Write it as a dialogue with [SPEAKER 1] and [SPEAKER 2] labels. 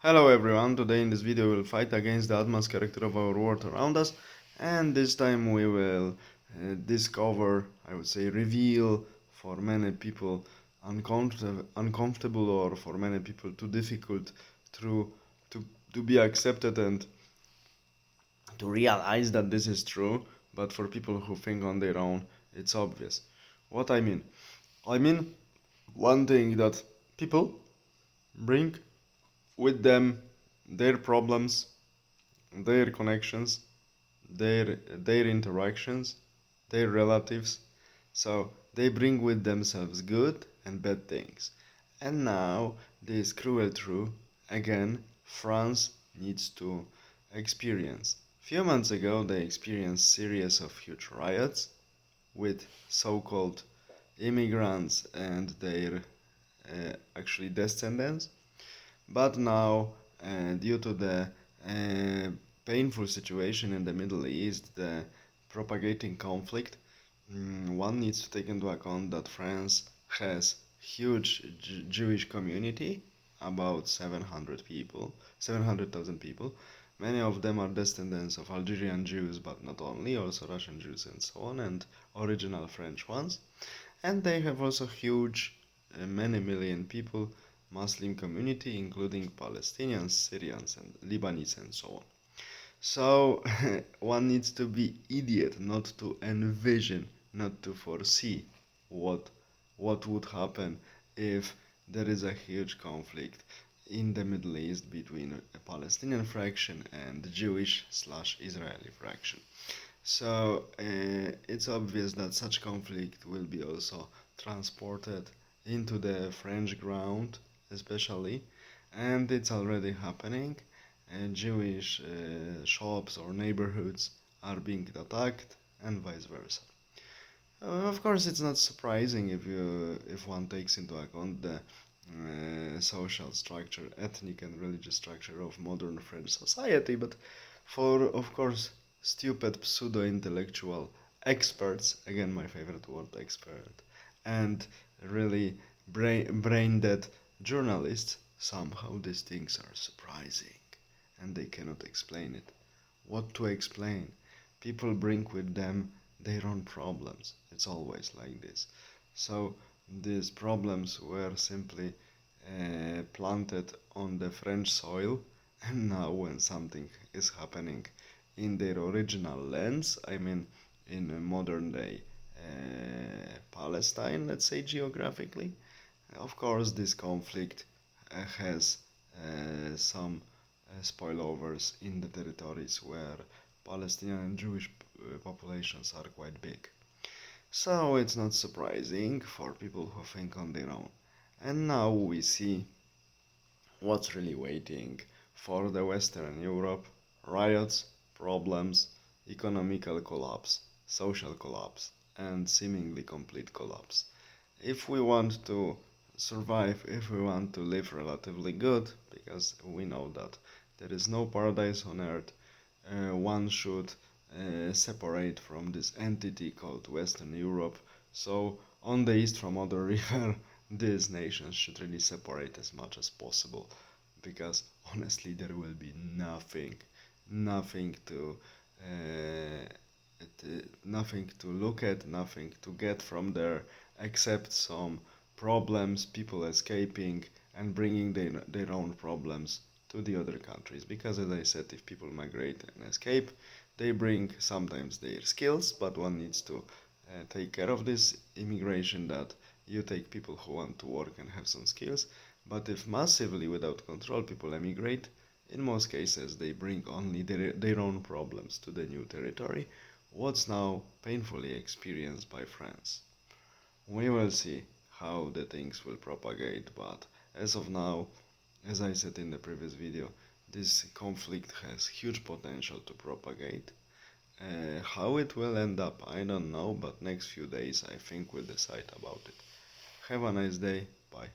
[SPEAKER 1] Hello everyone, today in this video we will fight against the advanced character of our world around us, and this time we will discover, I would say reveal, for many people uncomfortable or for many people too difficult to, to be accepted and to realize that this is true, but for people who think on their own it's obvious. What I mean? I mean one thing that people bring with them their problems, their connections, their interactions, their relatives. So they bring with themselves good and bad things. And now this cruel truth again France needs to experience. Few months ago they experienced series of huge riots with so-called immigrants and their actually descendants. But now, due to the uh, painful situation in the Middle East, the propagating conflict, one needs to take into account that France has huge Jewish community, about 700 people, 700,000 people. Many of them are descendants of Algerian Jews, but not only, also Russian Jews and so on, and original French ones. And they have also huge, many million people Muslim community, including Palestinians, Syrians, and Lebanese, and so on. So one needs to be idiot not to envision, not to foresee what what would happen if there is a huge conflict in the Middle East between a Palestinian fraction and the Jewish slash Israeli fraction. So it's obvious that such conflict will be also transported into the French ground, especially, and it's already happening. And Jewish shops or neighborhoods are being attacked, and vice versa. Of course, it's not surprising if one takes into account the social structure, ethnic and religious structure of modern French society, but for, of course, stupid pseudo-intellectual experts, again my favorite word, expert, and really brain-dead journalists, somehow these things are surprising, and they cannot explain it. What to explain? People bring with them their own problems. It's always like this. So these problems were simply planted on the French soil, and now when something is happening in their original lands, I mean in modern day Palestine, let's say geographically, of course this conflict has some spillovers in the territories where Palestinian and Jewish populations are quite big. So it's not surprising for people who think on their own. And now we see what's really waiting for the Western Europe: riots, problems, economical collapse, social collapse, and seemingly complete collapse. If we want to survive, if we want to live relatively good, because we know that there is no paradise on earth, one should separate from this entity called Western Europe. So on the east from Oder River, these nations should really separate as much as possible, because honestly there will be nothing nothing to look at, nothing to get from there except some problems, people escaping and bringing their own problems to the other countries. Because as I said, if people migrate and escape, they bring sometimes their skills, but one needs to take care of this immigration, that you take people who want to work and have some skills. But if massively without control people emigrate, in most cases they bring only their own problems to the new territory, what's now painfully experienced by France. We will see how the things will propagate, but as of now, as I said in the previous video, this conflict has huge potential to propagate. How it will end up, I don't know, but next few days I think we'll decide about it. Have a nice day, bye.